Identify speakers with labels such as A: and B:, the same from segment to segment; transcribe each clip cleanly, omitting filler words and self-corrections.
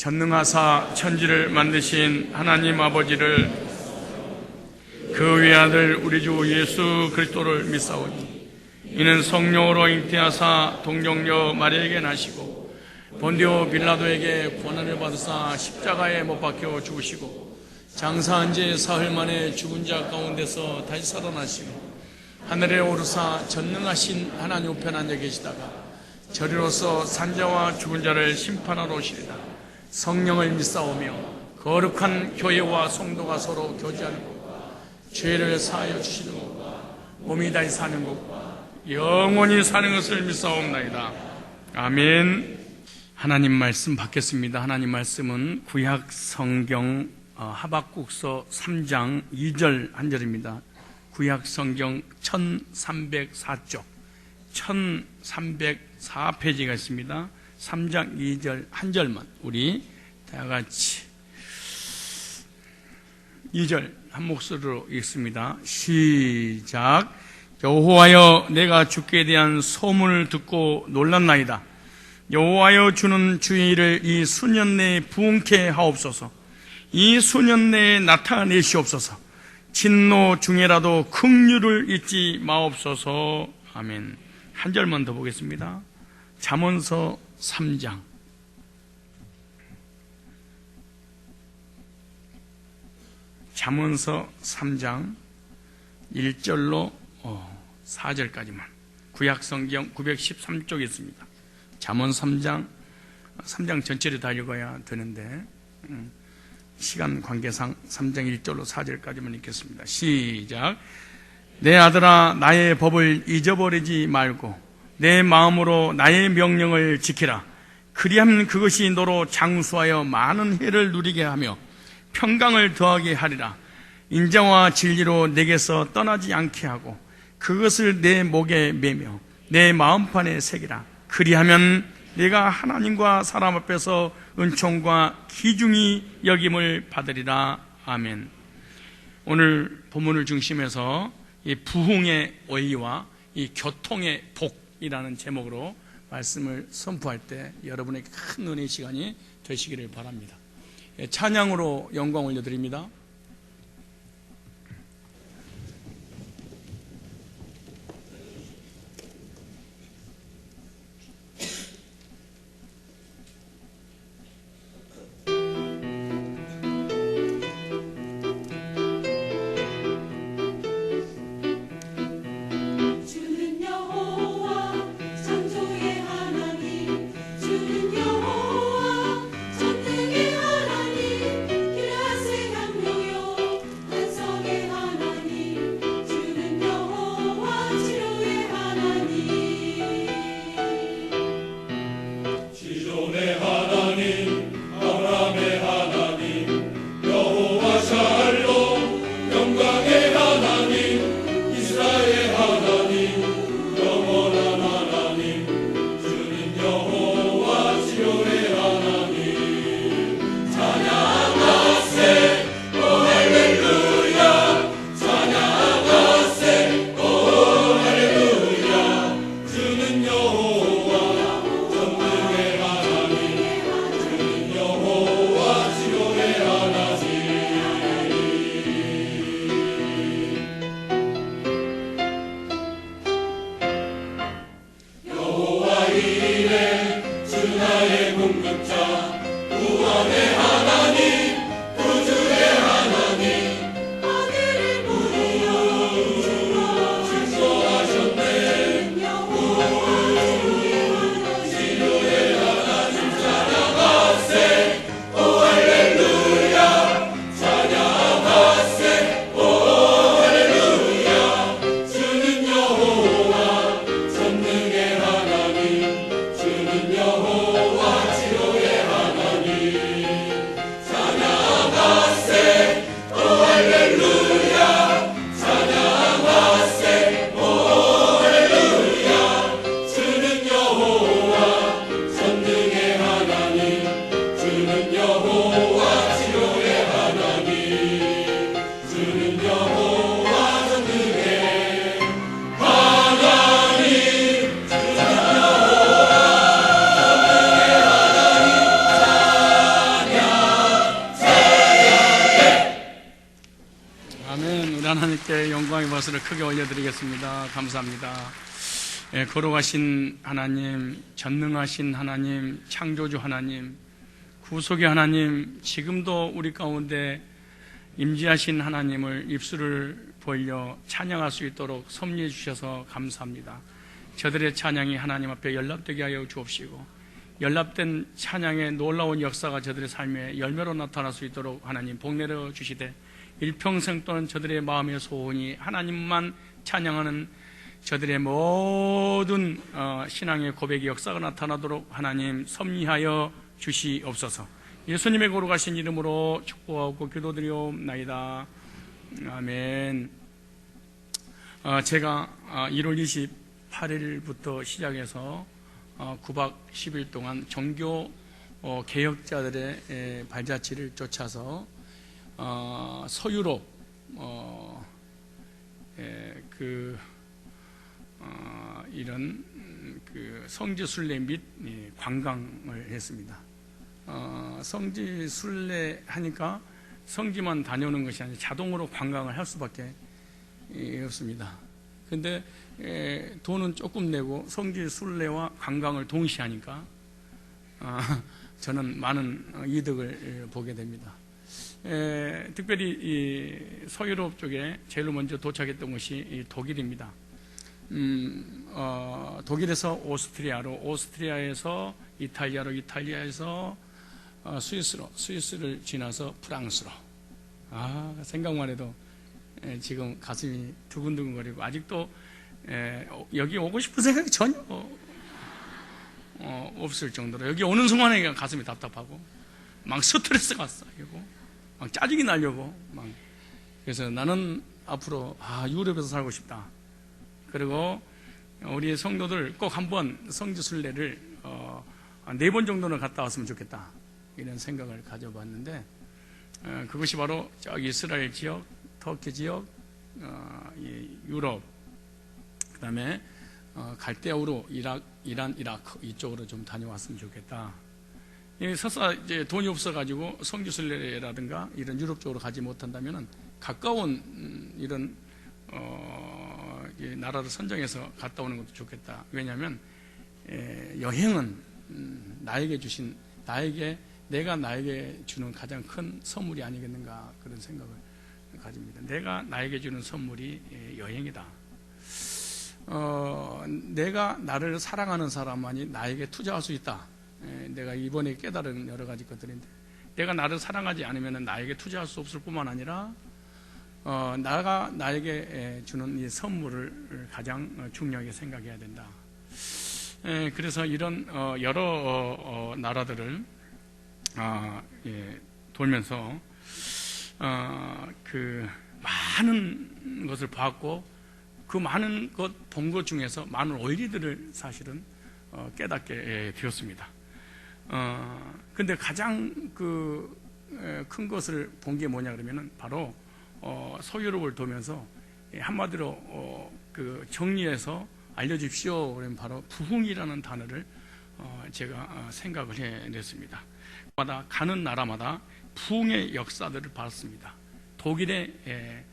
A: 전능하사 천지를 만드신 하나님 아버지를 그 외아들 우리 주 예수 그리스도를 믿사오니 이는 성령으로 잉태하사 동정녀 마리아에게 나시고 본디오 빌라도에게 고난을 받으사 십자가에 못 박혀 죽으시고 장사한 지 사흘 만에 죽은 자 가운데서 다시 살아나시고 하늘에 오르사 전능하신 하나님 우편 앉아 계시다가 저리로서 산자와 죽은 자를 심판하러 오시리라. 성령을 믿사오며 거룩한 교회와 성도가 서로 교제하는 것과 죄를 사하여 주시는 것과 몸이 다시 사는 것과 영원히 사는 것을 믿사옵나이다. 아멘. 하나님 말씀 받겠습니다. 하나님 말씀은 구약 성경 하박국서 3장 2절 한 절입니다. 구약 성경 1304쪽 1304페이지가 있습니다. 3장 2절 한 절만 우리 다 같이 2절 한 목소리로 읽습니다. 시작. 여호와여, 내가 주께 대한 소문을 듣고 놀랐나이다. 여호와여, 주는 주의 일을 이 수년 내에 부응케 하옵소서. 이 수년 내에 나타내시옵소서. 진노 중에라도 긍휼을 잊지 마옵소서. 아멘. 한 절만 더 보겠습니다. 잠언서 3장 잠언서 3장 1절로 4절까지만 구약성경 913쪽에 있습니다. 잠언 3장 전체를 다 읽어야 되는데 시간 관계상 3장 1절로 4절까지만 읽겠습니다. 시작. 내 아들아, 나의 법을 잊어버리지 말고 내 마음으로 나의 명령을 지키라. 그리하면 그것이 너로 장수하여 많은 해를 누리게 하며 평강을 더하게 하리라. 인자와 진리로 내게서 떠나지 않게 하고 그것을 내 목에 매며 내 마음판에 새기라. 그리하면 내가 하나님과 사람 앞에서 은총과 기중이 여김을 받으리라. 아멘. 오늘 본문을 중심해서 이 부흥의 의의와 이 교통의 복이라는 제목으로 말씀을 선포할 때 여러분에게 큰 은혜의 시간이 되시기를 바랍니다. 찬양으로 영광 올려드립니다. 아멘. 우리 하나님께 영광의 박수를 크게 올려드리겠습니다. 감사합니다. 거룩하신 하나님, 전능하신 하나님, 창조주 하나님, 구속의 하나님, 지금도 우리 가운데 임재하신 하나님을 입술을 벌려 찬양할 수 있도록 섭리해 주셔서 감사합니다. 저들의 찬양이 하나님 앞에 연락되게 하여 주옵시고, 연락된 찬양의 놀라운 역사가 저들의 삶에 열매로 나타날 수 있도록 하나님 복내려 주시되, 일평생 또는 저들의 마음의 소원이 하나님만 찬양하는 저들의 모든 신앙의 고백의 역사가 나타나도록 하나님 섭리하여 주시옵소서. 예수님의 거룩하신 이름으로 축복하고 기도드리옵나이다. 아멘. 제가 1월 28일부터 시작해서 9박 10일 동안 종교 개혁자들의 발자취를 쫓아서 서유럽 이런 성지 순례 및 관광을 했습니다. 성지 순례 하니까 성지만 다녀오는 것이 아니라 자동으로 관광을 할 수밖에 없습니다. 근데 돈은 조금 내고 성지 순례와 관광을 동시에 하니까 저는 많은 이득을 보게 됩니다. 특별히 이 서유럽 쪽에 제일 먼저 도착했던 것이 독일입니다. 독일에서 오스트리아로, 오스트리아에서 이탈리아로, 이탈리아에서 스위스를 지나서 프랑스로. 생각만 해도 지금 가슴이 두근두근거리고, 아직도 여기 오고 싶은 생각이 전혀 없을 정도로, 여기 오는 순간에 가슴이 답답하고 막 스트레스가 쌓이고 막 짜증이 나려고 그래서 나는 앞으로 유럽에서 살고 싶다. 그리고 우리 성도들 꼭 한번 성지순례를 4번 정도는 갔다 왔으면 좋겠다, 이런 생각을 가져봤는데, 그것이 바로 저기 이스라엘 지역, 터키 지역, 유럽, 그 다음에 갈대아우로 이란, 이라크 이쪽으로 좀 다녀왔으면 좋겠다. 설사 이제 돈이 없어가지고 성지순례라든가 이런 유럽 쪽으로 가지 못한다면은 가까운 이런 나라를 선정해서 갔다 오는 것도 좋겠다. 왜냐하면 여행은 내가 나에게 주는 가장 큰 선물이 아니겠는가, 그런 생각을 가집니다. 내가 나에게 주는 선물이 여행이다. 내가 나를 사랑하는 사람만이 나에게 투자할 수 있다. 내가 이번에 깨달은 여러 가지 것들인데, 내가 나를 사랑하지 않으면 나에게 투자할 수 없을 뿐만 아니라 나가 나에게 주는 이 선물을 가장 중요하게 생각해야 된다. 그래서 이런 여러 나라들을 돌면서 그 많은 것을 봤고, 그 많은 것 본 것 중에서 많은 원리들을 사실은 깨닫게 되었습니다. 근데 가장 큰 것을 본 게 뭐냐 그러면은 바로 서유럽을 돌면서 한마디로 정리해서 알려주십시오 그러면 바로 부흥이라는 단어를 제가 생각을 해냈습니다. 가는 나라마다 부흥의 역사들을 봤습니다. 독일의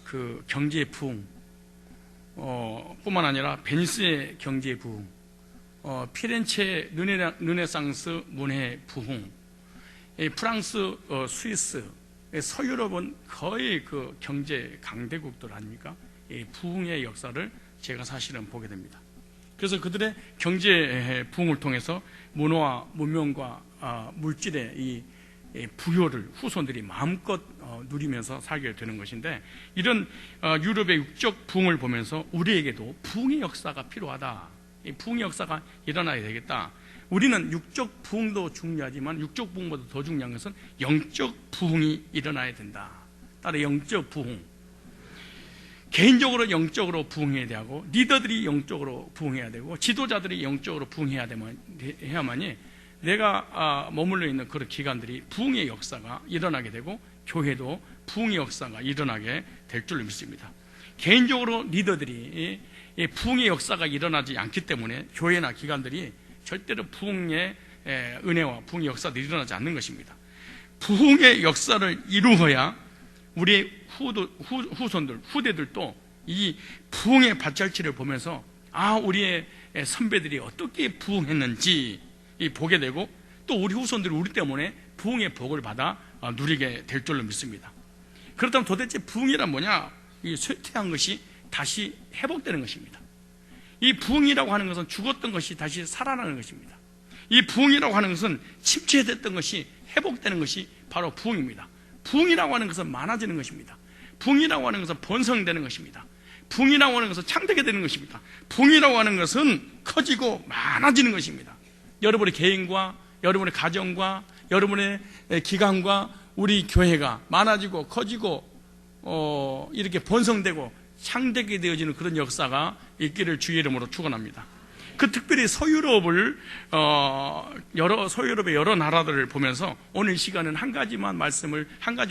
A: 그 경제 부흥 뿐만 아니라 베니스의 경제 부흥, 피렌체의 르네상스 문화 부흥, 프랑스, 스위스, 서유럽은 거의 그 경제 강대국들 아닙니까? 이 부흥의 역사를 제가 사실은 보게 됩니다. 그래서 그들의 경제 부흥을 통해서 문화와 문명과 물질의 이 부여를 후손들이 마음껏 누리면서 살게 되는 것인데, 이런 유럽의 육적 부흥을 보면서 우리에게도 부흥의 역사가 필요하다. 이 부흥의 역사가 일어나야 되겠다. 우리는 육적 부흥도 중요하지만 육적 부흥보다 더 중요한 것은 영적 부흥이 일어나야 된다. 따라 영적 부흥, 개인적으로 영적으로 부흥해야 되고, 리더들이 영적으로 부흥해야 되고, 지도자들이 영적으로 부흥해야만이 내가 머물러 있는 그런 기관들이 부흥의 역사가 일어나게 되고, 교회도 부흥의 역사가 일어나게 될 줄로 믿습니다. 개인적으로 리더들이 부흥의 역사가 일어나지 않기 때문에 교회나 기관들이 절대로 부흥의 은혜와 부흥의 역사들이 일어나지 않는 것입니다. 부흥의 역사를 이루어야 우리의 후대들도 이 부흥의 발자취를 보면서 우리의 선배들이 어떻게 부흥했는지 보게 되고, 또 우리 후손들이 우리 때문에 부흥의 복을 받아 누리게 될 줄로 믿습니다. 그렇다면 도대체 부흥이란 뭐냐? 이 쇠퇴한 것이 다시 회복되는 것입니다. 이 부흥이라고 하는 것은 죽었던 것이 다시 살아나는 것입니다. 이 부흥이라고 하는 것은 침체됐던 것이 회복되는 것이 바로 부흥입니다. 부흥이라고 하는 것은 많아지는 것입니다. 부흥이라고 하는 것은 번성되는 것입니다. 부흥이라고 하는 것은 창대게 되는 것입니다. 부흥이라고 하는 것은 커지고 많아지는 것입니다. 여러분의 개인과 여러분의 가정과 여러분의 기관과 우리 교회가 많아지고 커지고 이렇게 번성되고 창대게 되어지는 그런 역사가 있기를 주의 이름으로 축원합니다. 그 특별히 서유럽의 여러 나라들을 보면서 오늘 시간은 한 가지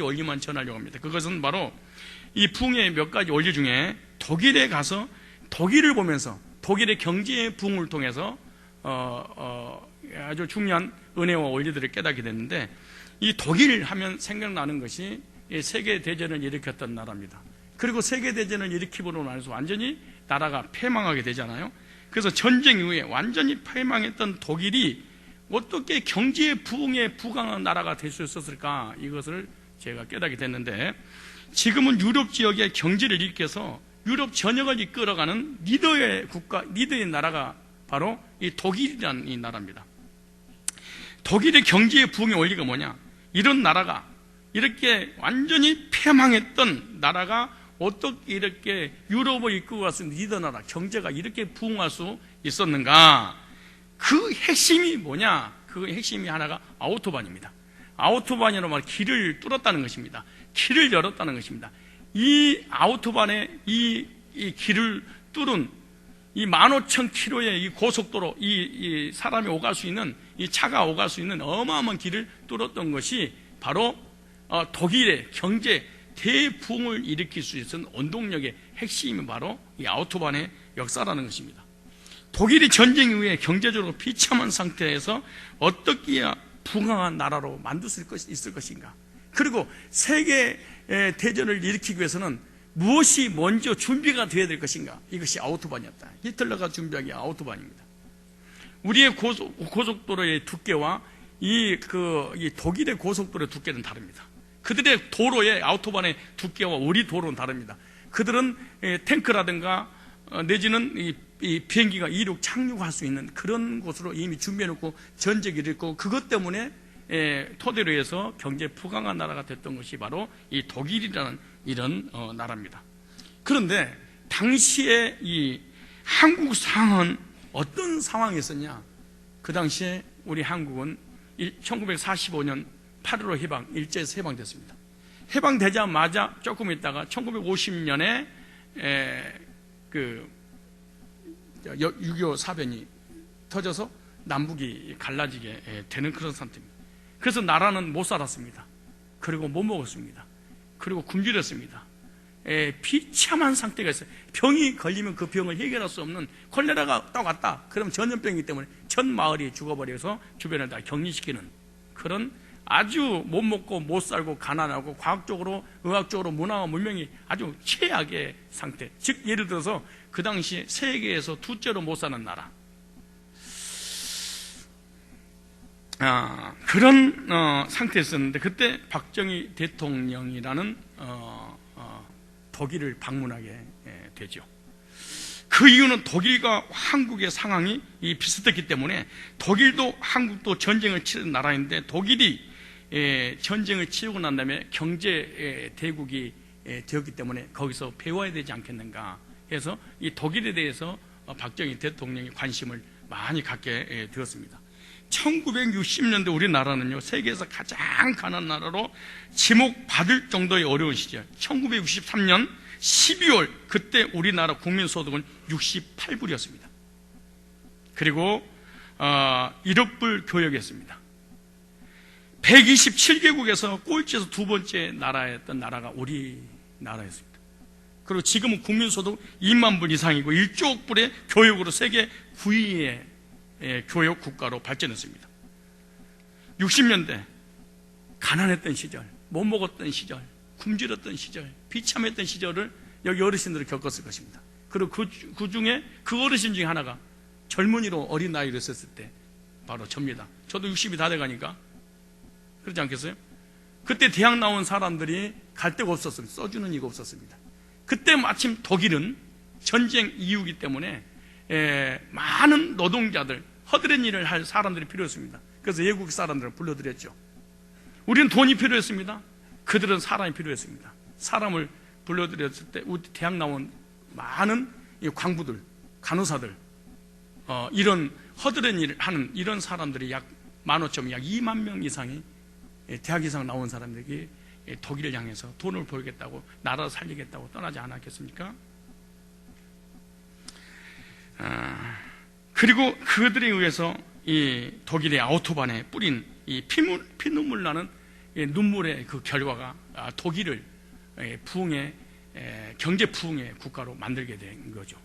A: 원리만 전하려고 합니다. 그것은 바로 이 부흥의 몇 가지 원리 중에 독일에 가서 독일을 보면서 독일의 경제의 부흥을 통해서 아주 중요한 은혜와 원리들을 깨닫게 됐는데, 이 독일 하면 생각나는 것이 세계대전을 일으켰던 나라입니다. 그리고 세계대전을 일으키므로 인해서 완전히 나라가 패망하게 되잖아요. 그래서 전쟁 이후에 완전히 패망했던 독일이 어떻게 경제 부흥에 부강한 나라가 될 수 있었을까, 이것을 제가 깨닫게 됐는데, 지금은 유럽 지역의 경제를 일으켜서 유럽 전역을 이끌어가는 리더의 나라가 바로 이 독일이라는 이 나라입니다. 독일의 경제의 부흥의 원리가 뭐냐? 이런 나라가, 이렇게 완전히 패망했던 나라가 어떻게 이렇게 유럽을 이끌고 갈 수 있는 리더 나라, 경제가 이렇게 부흥할 수 있었는가? 그 핵심이 뭐냐? 그 핵심이 하나가 아우토반입니다. 아우토반이라고 말 길을 뚫었다는 것입니다. 길을 열었다는 것입니다. 이 아우토반의 이 길을 뚫은 이 15,000km의 이 고속도로, 이 사람이 오갈 수 있는, 이 차가 오갈 수 있는 어마어마한 길을 뚫었던 것이 바로 독일의 경제 대부흥을 일으킬 수 있는 원동력의 핵심이 바로 이 아우토반의 역사라는 것입니다. 독일이 전쟁 이후에 경제적으로 비참한 상태에서 어떻게 부강한 나라로 만들 수 있을 것인가? 그리고 세계 대전을 일으키기 위해서는 무엇이 먼저 준비가 되어야 될 것인가? 이것이 아우토반이었다. 히틀러가 준비한 게 아우토반입니다. 우리의 고속도로의 두께와 이 독일의 고속도로의 두께는 다릅니다. 그들의 도로의 아우토반의 두께와 우리 도로는 다릅니다. 그들은 탱크라든가 내지는 이 비행기가 이륙 착륙할 수 있는 그런 곳으로 이미 준비해놓고 전쟁이 일었고, 그것 때문에 토대로 해서 경제 부강한 나라가 됐던 것이 바로 이 독일이라는 이런 나라입니다. 그런데 당시에 이 한국 상황은 어떤 상황이 있었냐? 그 당시에 우리 한국은 1945년 8.15 해방, 일제에서 해방됐습니다. 해방되자마자 조금 있다가 1950년에 6.25 사변이 터져서 남북이 갈라지게 되는 그런 상태입니다. 그래서 나라는 못 살았습니다. 그리고 못 먹었습니다. 그리고 굶주렸습니다. 비참한 상태가 있어요. 병이 걸리면 그 병을 해결할 수 없는, 콜레라가 딱 왔다 그럼 전염병이기 때문에 전 마을이 죽어버려서 주변을 다 격리시키는 그런 아주 못 먹고 못 살고 가난하고 과학적으로 의학적으로 문화와 문명이 아주 최악의 상태. 즉 예를 들어서 그 당시에 세계에서 둘째로 못 사는 나라, 그런 상태였었는데, 그때 박정희 대통령이라는 독일을 방문하게 되죠. 그 이유는 독일과 한국의 상황이 비슷했기 때문에, 독일도 한국도 전쟁을 치른 나라인데 독일이 전쟁을 치르고 난 다음에 경제 대국이 되었기 때문에 거기서 배워야 되지 않겠는가 해서 이 독일에 대해서 박정희 대통령이 관심을 많이 갖게 되었습니다. 1960년대 우리나라는요, 세계에서 가장 가난한 나라로 지목받을 정도의 어려운 시절, 1963년 12월, 그때 우리나라 국민소득은 68불이었습니다. 그리고 1억 불 교역이었습니다. 127개국에서 꼴찌에서 두 번째 나라였던 나라가 우리나라였습니다. 그리고 지금은 국민소득 2만 불 이상이고 1조 불의 교역으로 세계 9위의 교역 국가로 발전했습니다. 60년대 가난했던 시절, 못 먹었던 시절, 굶주렸던 시절, 비참했던 시절을 여기 어르신들이 겪었을 것입니다. 그리고 그 중에 그 어르신 중에 하나가 젊은이로 어린 나이로 있었을 때 바로 접니다. 저도 60이 다 돼가니까 그렇지 않겠어요? 그때 대학 나온 사람들이 갈 데가 없었습니다. 써주는 이가 없었습니다. 그때 마침 독일은 전쟁 이후이기 때문에 많은 노동자들, 허드렛 일을 할 사람들이 필요했습니다. 그래서 외국 사람들을 불러들였죠. 우리는 돈이 필요했습니다. 그들은 사람이 필요했습니다. 사람을 불러들였을 때 우리 대학 나온 많은 광부들, 간호사들, 이런 허드렛 일을 하는 이런 사람들이 약 15,000명, 약 2만 명 이상이 대학 이상 나온 사람들이 독일을 향해서 돈을 벌겠다고, 나라를 살리겠다고 떠나지 않았겠습니까? 그리고 그들에 의해서 이 독일의 아우토반에 뿌린 이 피눈물 나는 눈물의 그 결과가 독일을 경제 부흥의 국가로 만들게 된 거죠.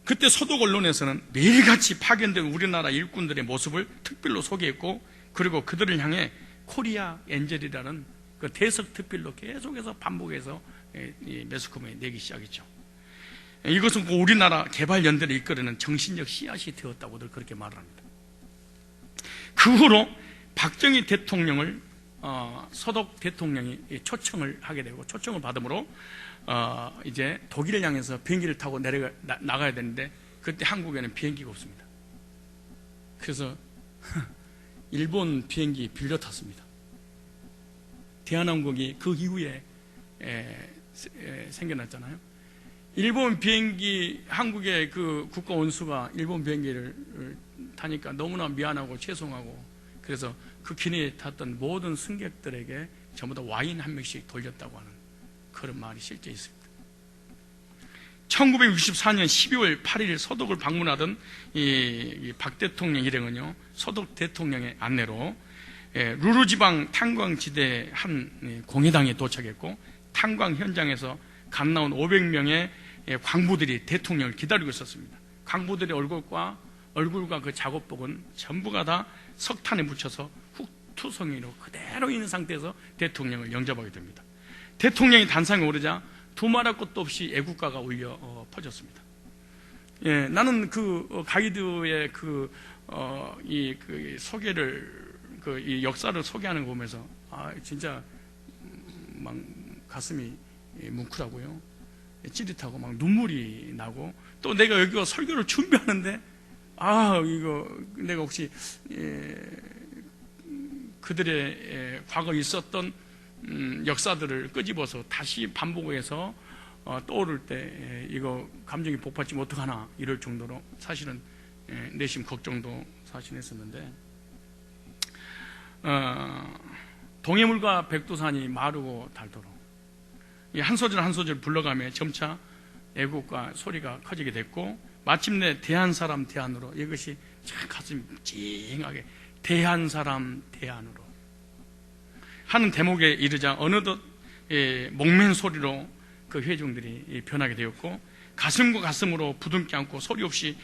A: 그때 서독 언론에서는 매일같이 파견된 우리나라 일꾼들의 모습을 특별로 소개했고, 그리고 그들을 향해 코리아 엔젤이라는 그 대석 특필로 계속해서 반복해서 매스컴에 내기 시작했죠. 이것은 우리나라 개발연대를 이끌어내는 정신적 씨앗이 되었다고들 그렇게 말을 합니다. 그 후로 박정희 대통령을 서독 대통령이 초청을 하게 되고, 초청을 받음으로 이제 독일을 향해서 비행기를 타고 나가야 되는데, 그때 한국에는 비행기가 없습니다. 그래서 일본 비행기 빌려 탔습니다. 대한항공이 그 이후에 생겨났잖아요. 일본 비행기, 한국의 그 국가 원수가 일본 비행기를 타니까 너무나 미안하고 죄송하고, 그래서 그 기내에 탔던 모든 승객들에게 전부 다 와인 한 명씩 돌렸다고 하는 그런 말이 실제 있습니다. 1964년 12월 8일 서독을 방문하던 이 박 대통령 일행은요, 서독 대통령의 안내로 루르지방 탄광지대 한 공회당에 도착했고, 탄광 현장에서 갓 나온 500명의 광부들이 대통령을 기다리고 있었습니다. 광부들의 얼굴과 그 작업복은 전부가 다 석탄에 묻혀서 흙투성이로 그대로 있는 상태에서 대통령을 영접하게 됩니다. 대통령이 단상에 오르자 두말할 것도 없이 애국가가 울려 퍼졌습니다. 나는 그 가이드의 이 소개를, 이 역사를 소개하는 거 보면서 진짜 막 가슴이 뭉클하고요, 찌릿하고 막 눈물이 나고, 또 내가 여기 설교를 준비하는데 이거 내가 혹시 그들의 과거에 있었던 역사들을 끄집어서 다시 반복해서 떠오를 때 이거 감정이 복받치면 어떡하나 이럴 정도로 사실은 내심 걱정도 사실 했었는데, 동해물과 백두산이 마르고 닳도록 한 소절 한 소절 불러가며 점차 애국과 소리가 커지게 됐고, 마침내 대한 사람 대안으로, 이것이 참 가슴이 찡하게 대한 사람 대안으로 하는 대목에 이르자 어느덧 목맨 소리로 그 회중들이 변하게 되었고, 가슴과 가슴으로 부둥켜 안고 소리 없이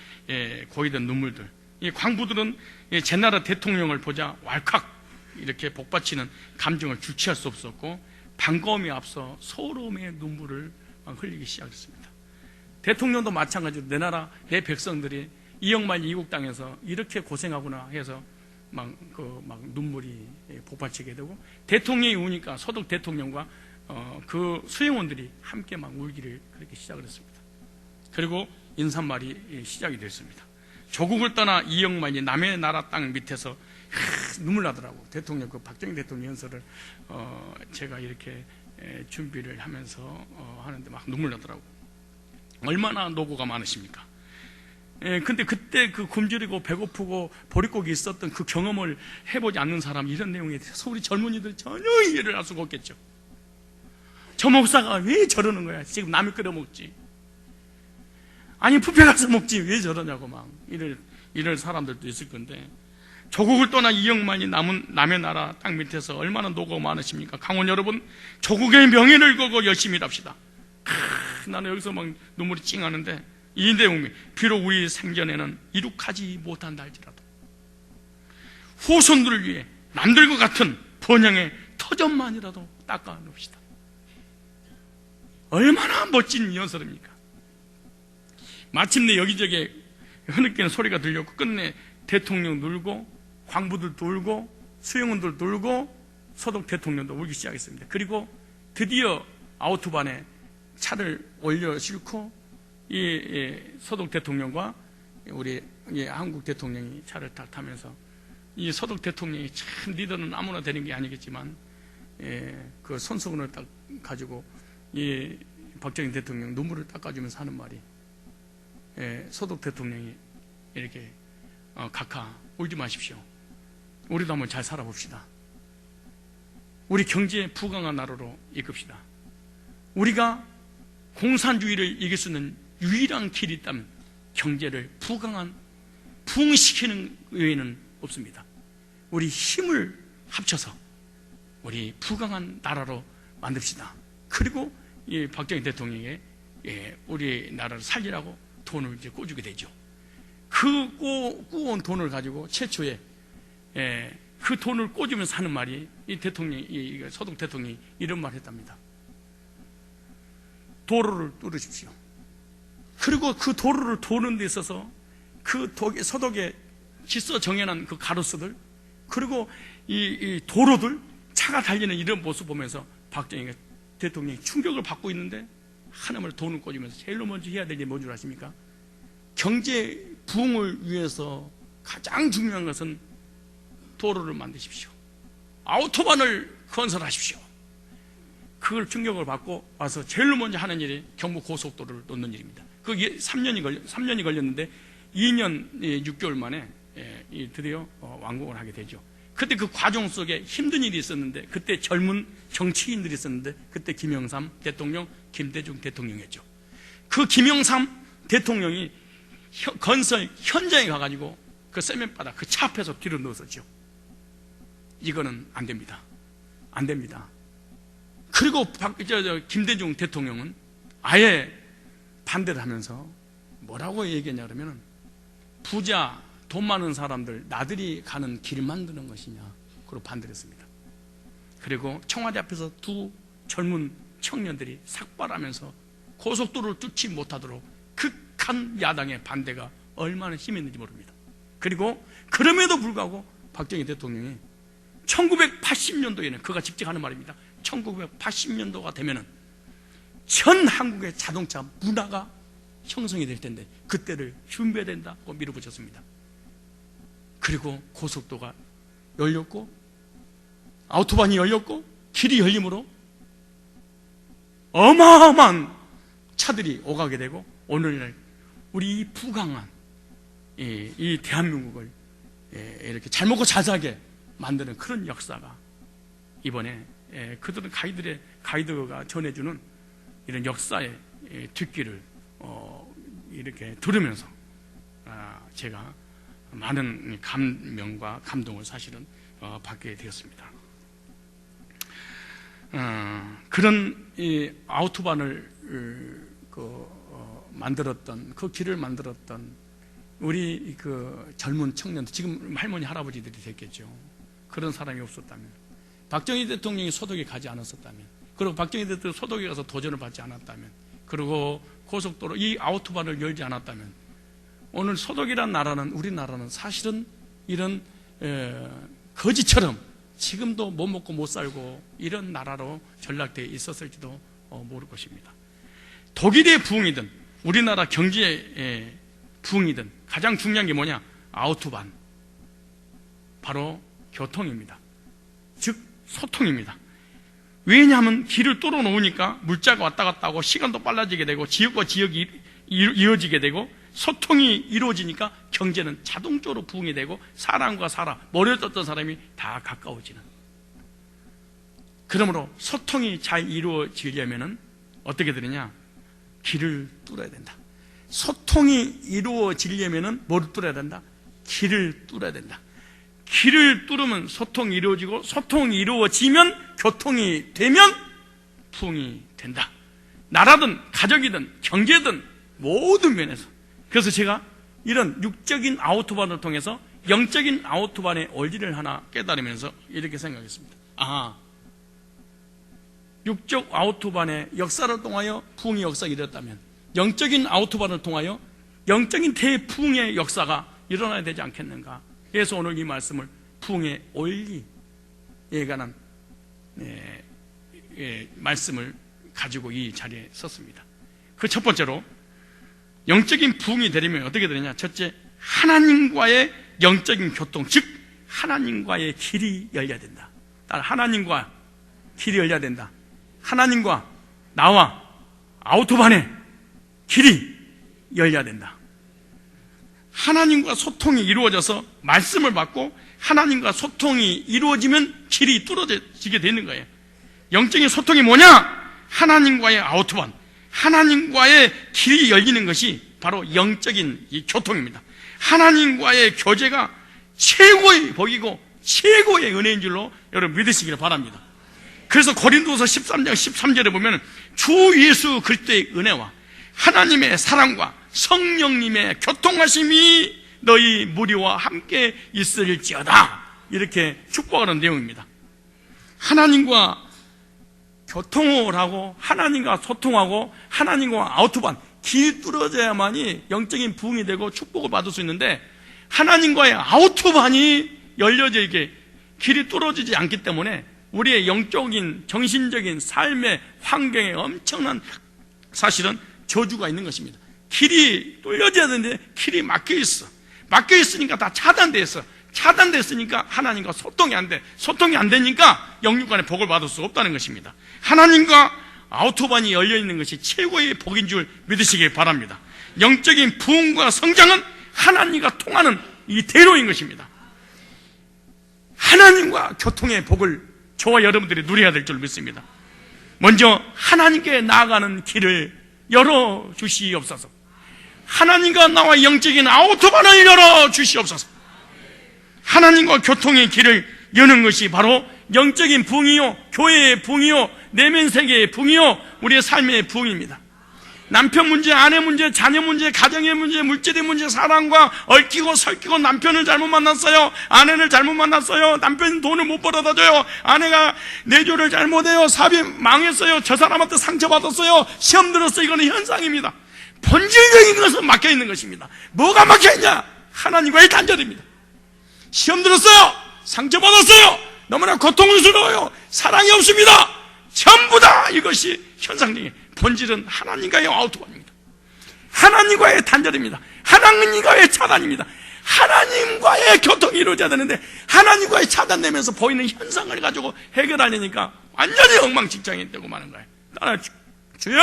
A: 고이던 눈물들, 이 광부들은 제 나라 대통령을 보자 왈칵 이렇게 복받치는 감정을 주체할 수 없었고, 반가움에 앞서 소름의 눈물을 흘리기 시작했습니다. 대통령도 마찬가지로 내 나라 내 백성들이 이영만 이국 땅에서 이렇게 고생하구나 해서 막 눈물이 복받치게 되고, 대통령이 우니까 서독 대통령과 그 수행원들이 함께 막 울기를 그렇게 시작을 했습니다. 그리고 인사말이 시작이 됐습니다. 조국을 떠나 이영만이 남의 나라 땅 밑에서 눈물 나더라고. 대통령, 그 박정희 대통령 연설을 제가 이렇게 준비를 하면서 하는데 막 눈물 나더라고. 얼마나 노고가 많으십니까? 근데 그때 그 굶주리고 배고프고 보릿고기 있었던 그 경험을 해보지 않는 사람, 이런 내용에 대해서 우리 젊은이들 전혀 이해를 할 수가 없겠죠. 저 목사가 왜 저러는 거야? 지금 남이 끓여 먹지. 아니 뷔페 가서 먹지 왜 저러냐고 막 이럴 사람들도 있을 건데, 조국을 떠나 이영만이 남의 나라 땅 밑에서 얼마나 노고가 많으십니까? 강원 여러분, 조국의 명예를 걸고 열심히 일합시다. 나는 여기서 막 눈물이 찡하는데, 이 내용이 비록 우리 생전에는 이룩하지 못한다 할지라도 후손들을 위해 남들과 같은 번영의 터전만이라도 닦아 놓읍시다. 얼마나 멋진 연설입니까? 마침내 여기저기 흐느끼는 소리가 들렸고 끝내 대통령 놀고 광부들 돌고 수영원들 돌고 서독 대통령도 울기 시작했습니다. 그리고 드디어 아우토반에 차를 올려 싣고 이 서독 대통령과 우리 한국 대통령이 차를 딱 타면서, 이 서독 대통령이 참 리더는 아무나 되는 게 아니겠지만 그 손수건을 딱 가지고 이 박정희 대통령 눈물을 닦아주면서 하는 말이, 서독 대통령이 이렇게 각하 울지 마십시오. 우리도 한번 잘 살아봅시다. 우리 경제 부강한 나라로 이끕시다. 우리가 공산주의를 이길 수 있는 유일한 길이 있다면 경제를 부흥시키는 외에는 없습니다. 우리 힘을 합쳐서 우리 부강한 나라로 만듭시다. 그리고 이 박정희 대통령이 우리나라를 살리라고 돈을 이제 꿔주게 되죠. 그 꾸어온 돈을 가지고 최초에 그 돈을 꿔주면서 하는 말이, 이 대통령이, 서독 대통령이 이런 말 했답니다. 도로를 뚫으십시오. 그리고 그 도로를 도는 데 있어서 그 서독에 질서 정연한 그 가로수들, 그리고 이 도로들, 차가 달리는 이런 모습 보면서 박정희 대통령이 충격을 받고 있는데, 하나님을 돈을 꽂으면서 제일 먼저 해야 될 일이 뭔 줄 아십니까? 경제 부흥을 위해서 가장 중요한 것은 도로를 만드십시오. 아우토반을 건설하십시오. 그걸 충격을 받고 와서 제일 먼저 하는 일이 경부 고속도로를 놓는 일입니다. 그게 3년이 걸렸는데 2년 6개월 만에 드디어 완공을 하게 되죠. 그때 그 과정 속에 힘든 일이 있었는데, 그때 젊은 정치인들이 있었는데, 그때 김영삼 대통령, 김대중 대통령이었죠. 그 김영삼 대통령이 건설 현장에 가가지고 그 세면바닥 그 차 앞에서 뒤로 누웠었죠. 이거는 안 됩니다. 안 됩니다. 그리고 김대중 대통령은 아예 반대를 하면서 뭐라고 얘기했냐 그러면, 부자 돈 많은 사람들 나들이 가는 길 만드는 것이냐, 그리고 반대를 했습니다. 그리고 청와대 앞에서 두 젊은 청년들이 삭발하면서 고속도로를 뚫지 못하도록 극한 야당의 반대가 얼마나 힘이 있는지 모릅니다. 그리고 그럼에도 불구하고 박정희 대통령이 1980년도에는 그가 직접 하는 말입니다. 1980년도가 되면은 전 한국의 자동차 문화가 형성이 될 텐데 그때를 준비해야 된다고 밀어붙였습니다. 그리고 고속도가 열렸고 아우토반이 열렸고 길이 열림으로 어마어마한 차들이 오가게 되고, 오늘날 우리 이 부강한 이 대한민국을 이렇게 잘 먹고 잘 살게 만드는 그런 역사가 이번에 그들은 가이드가 전해주는 이런 역사의 뒷길을 이렇게 들으면서 제가 많은 감명과 감동을 사실은 받게 되었습니다. 그런 이 아우토반을 만들었던, 그 길을 만들었던 우리 그 젊은 청년들, 지금 할머니 할아버지들이 됐겠죠. 그런 사람이 없었다면, 박정희 대통령이 소독에 가지 않았었다면, 그리고 박정희 대통령이 소독에 가서 도전을 받지 않았다면, 그리고 고속도로 이 아우토반을 열지 않았다면, 오늘 소독이란 나라는, 우리나라는 사실은 이런 거지처럼 지금도 못 먹고 못 살고 이런 나라로 전락되어 있었을지도 모를 것입니다. 독일의 부흥이든 우리나라 경제의 부흥이든 가장 중요한 게 뭐냐? 아우토반, 바로 교통입니다. 즉 소통입니다. 왜냐하면 길을 뚫어 놓으니까 물자가 왔다 갔다 하고 시간도 빨라지게 되고 지역과 지역이 이어지게 되고 소통이 이루어지니까 경제는 자동적으로 부흥이 되고 사람과 사람, 멀어졌던 사람이 다 가까워지는. 그러므로 소통이 잘 이루어지려면 어떻게 되느냐? 길을 뚫어야 된다. 소통이 이루어지려면 뭐를 뚫어야 된다? 길을 뚫어야 된다. 길을 뚫으면 소통이 이루어지고, 소통이 이루어지면 교통이 되면 부흥이 된다. 나라든 가정이든 경제든 모든 면에서. 그래서 제가 이런 육적인 아우토반을 통해서 영적인 아우토반의 원리를 하나 깨달으면서 이렇게 생각했습니다. 육적 아우토반의 역사를 통하여 부흥의 역사가 일어났다면, 영적인 아우토반을 통하여 영적인 대부흥의 역사가 일어나야 되지 않겠는가. 그래서 오늘 이 말씀을 부흥의 원리에 관한 말씀을 가지고 이 자리에 섰습니다. 그 첫 번째로 영적인 부흥이 되려면 어떻게 되느냐. 첫째, 하나님과의 영적인 교통, 즉 하나님과의 길이 열려야 된다. 하나님과 길이 열려야 된다. 하나님과 나와 아우토반의 길이 열려야 된다. 하나님과 소통이 이루어져서 말씀을 받고 하나님과 소통이 이루어지면 길이 뚫어지게 되는 거예요. 영적인 소통이 뭐냐? 하나님과의 아우토반, 하나님과의 길이 열리는 것이 바로 영적인 이 교통입니다. 하나님과의 교제가 최고의 복이고 최고의 은혜인 줄로 여러분 믿으시기를 바랍니다. 그래서 고린도서 13장 13절에 보면 주 예수 그리스도의 은혜와 하나님의 사랑과 성령님의 교통하심이 너희 무리와 함께 있을지어다, 이렇게 축복하는 내용입니다. 하나님과 교통을 하고 하나님과 소통하고 하나님과 아우토반, 길 뚫어져야만이 영적인 부흥이 되고 축복을 받을 수 있는데, 하나님과의 아우토반이 열려져 이게 길이 뚫어지지 않기 때문에 우리의 영적인 정신적인 삶의 환경에 엄청난 사실은 저주가 있는 것입니다. 길이 뚫려져야 되는데 길이 막혀있어. 막혀있으니까 다 차단되어 차단됐으니까 하나님과 소통이 안 돼. 소통이 안 되니까 영육간의 복을 받을 수 없다는 것입니다. 하나님과 아우토반이 열려있는 것이 최고의 복인 줄 믿으시기 바랍니다. 영적인 부흥과 성장은 하나님과 통하는 이 대로인 것입니다. 하나님과 교통의 복을 저와 여러분들이 누려야 될 줄 믿습니다. 먼저 하나님께 나아가는 길을 열어주시옵소서. 하나님과 나와 영적인 아우토반을 열어주시옵소서. 하나님과 교통의 길을 여는 것이 바로 영적인 부흥이요, 교회의 부흥이요, 내면 세계의 부흥이요, 우리의 삶의 부흥입니다. 남편 문제, 아내 문제, 자녀 문제, 가정의 문제, 물질의 문제, 사랑과 얽히고 설키고 남편을 잘못 만났어요, 아내를 잘못 만났어요, 남편이 돈을 못 벌어다 줘요, 아내가 내조를 잘못해요, 사업이 망했어요, 저 사람한테 상처받았어요, 시험 들었어요. 이거는 현상입니다. 본질적인 것은 막혀있는 것입니다. 뭐가 막혀있냐? 하나님과의 단절입니다. 시험 들었어요, 상처받았어요, 너무나 고통스러워요, 사랑이 없습니다. 전부 다 이것이 현상적인, 본질은 하나님과의 아우토반입니다. 하나님과의 단절입니다. 하나님과의 차단입니다. 하나님과의 교통이 이루어져야 되는데 하나님과의 차단되면서 보이는 현상을 가지고 해결하려니까 완전히 엉망진창이 되고 마는 거예요. 따라 주여,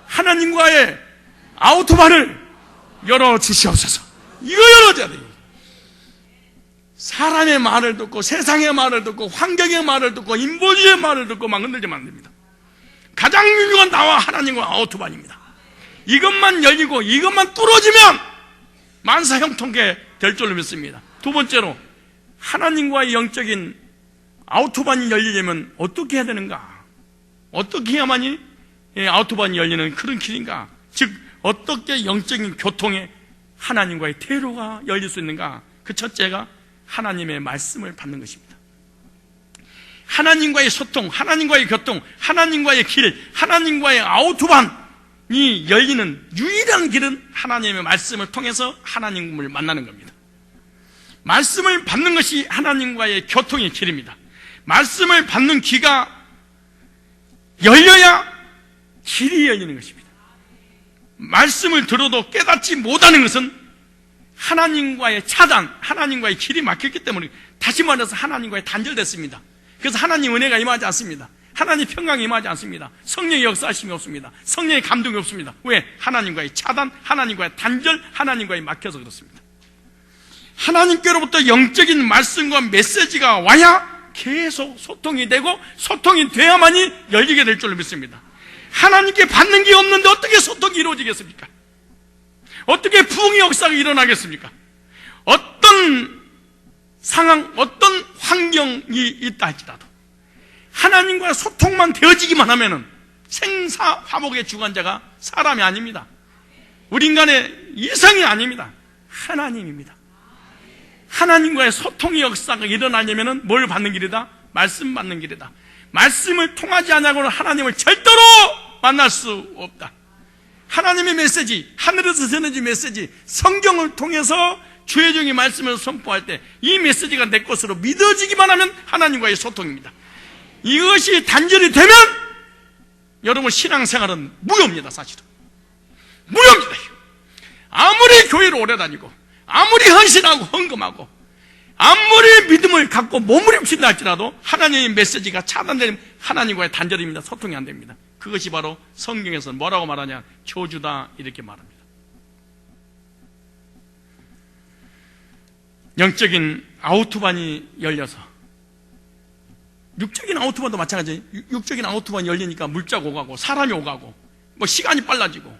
A: 하나님과의 아우토반을 열어주시옵소서. 이거 열어줘야 돼요. 사람의 말을 듣고 세상의 말을 듣고 환경의 말을 듣고 인보주의 말을 듣고 막 흔들리면 안 됩니다. 가장 유명한 나와 하나님과 아우토반입니다. 이것만 열리고 이것만 뚫어지면 만사 형통케 될 줄로 믿습니다. 두 번째로, 하나님과의 영적인 아우토반이 열리려면 어떻게 해야 되는가? 어떻게 해야만이 아우토반이 열리는 그런 길인가? 즉 어떻게 영적인 교통에 하나님과의 대로가 열릴 수 있는가? 그 첫째가 하나님의 말씀을 받는 것입니다. 하나님과의 소통, 하나님과의 교통, 하나님과의 길, 하나님과의 아우토반이 열리는 유일한 길은 하나님의 말씀을 통해서 하나님을 만나는 겁니다. 말씀을 받는 것이 하나님과의 교통의 길입니다. 말씀을 받는 귀가 열려야 길이 열리는 것입니다. 말씀을 들어도 깨닫지 못하는 것은 하나님과의 차단, 하나님과의 길이 막혔기 때문에, 다시 말해서 하나님과의 단절됐습니다. 그래서 하나님 은혜가 임하지 않습니다. 하나님 평강이 임하지 않습니다. 성령의 역사하심이 없습니다. 성령의 감동이 없습니다. 왜? 하나님과의 차단, 하나님과의 단절, 하나님과의 막혀서 그렇습니다. 하나님께로부터 영적인 말씀과 메시지가 와야 계속 소통이 되고, 소통이 돼야만이 열리게 될 줄로 믿습니다. 하나님께 받는 게 없는데 어떻게 소통이 이루어지겠습니까? 어떻게 부흥의 역사가 일어나겠습니까? 어떤 상황, 어떤 환경이 있다 할지라도 하나님과 소통만 되어지기만 하면은 생사화복의 주관자가 사람이 아닙니다. 우리 인간의 이성이 아닙니다. 하나님입니다. 하나님과의 소통의 역사가 일어나려면은 뭘 받는 길이다? 말씀 받는 길이다. 말씀을 통하지 않냐고는 하나님을 절대로 만날 수 없다. 하나님의 메시지, 하늘에서 전해진 메시지, 성경을 통해서 주의 종이 말씀을 선포할 때 이 메시지가 내 것으로 믿어지기만 하면 하나님과의 소통입니다. 이것이 단절이 되면 여러분 신앙생활은 무효입니다. 사실은 무효입니다. 아무리 교회를 오래 다니고 아무리 헌신하고 헌금하고 아무리 믿음을 갖고 몸부림친다 할지라도 하나님의 메시지가 차단되면 하나님과의 단절입니다. 소통이 안 됩니다. 그것이 바로 성경에서 뭐라고 말하냐, 저주다 이렇게 말합니다. 영적인 아우토반이 열려서, 육적인 아우토반도 마찬가지예요. 육적인 아우토반이 열리니까 물자가 오가고 사람이 오가고 뭐 시간이 빨라지고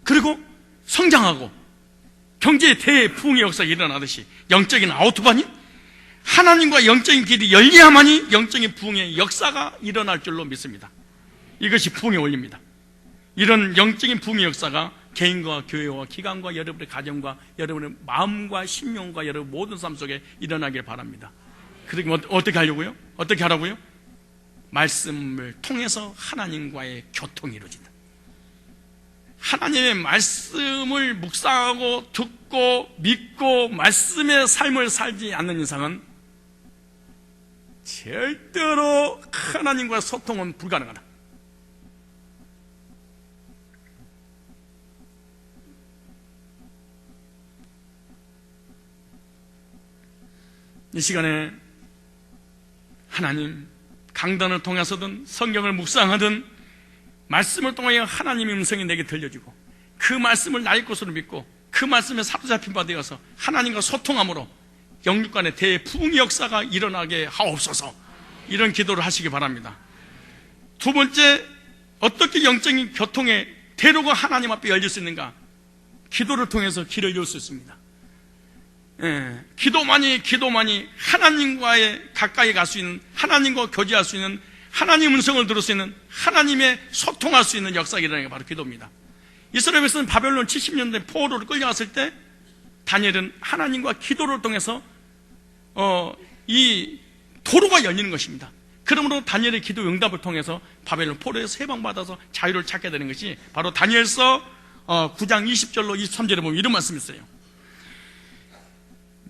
A: 그리고 성장하고 경제의 대부흥의 역사가 일어나듯이 영적인 아우토반이 하나님과 영적인 길이 열려야만이 영적인 부흥의 역사가 일어날 줄로 믿습니다. 이것이 부흥의 원리입니다. 이런 영적인 부흥의 역사가 개인과 교회와 기관과 여러분의 가정과 여러분의 마음과 심령과 여러분 모든 삶 속에 일어나길 바랍니다. 그렇게 어떻게 하려고요? 어떻게 하라고요? 말씀을 통해서 하나님과의 교통이 이루어진다. 하나님의 말씀을 묵상하고 듣고 믿고 말씀의 삶을 살지 않는 이상은 절대로 하나님과 소통은 불가능하다. 이 시간에 하나님 강단을 통해서든 성경을 묵상하든 말씀을 통하여 하나님의 음성이 내게 들려지고 그 말씀을 나의 것으로 믿고 그 말씀에 사로잡힌 바 되어서 하나님과 소통함으로 영육 간의 대부흥의 역사가 일어나게 하옵소서. 이런 기도를 하시기 바랍니다. 두 번째, 어떻게 영적인 교통의 대로가 하나님 앞에 열릴 수 있는가? 기도를 통해서 길을 열 수 있습니다. 기도만이 하나님과의 가까이 갈 수 있는, 하나님과 교제할 수 있는, 하나님 음성을 들을 수 있는, 하나님의 소통할 수 있는 역사가 일어나는 게 바로 기도입니다. 이스라엘 백성은 바벨론 70년대 포로로 끌려갔을 때 다니엘은 하나님과 기도를 통해서 이 도로가 열리는 것입니다. 그러므로 다니엘의 기도 응답을 통해서 바벨론 포로에서 해방받아서 자유를 찾게 되는 것이 바로 다니엘서 9장 20절로 23절에 보면 이런 말씀이 있어요.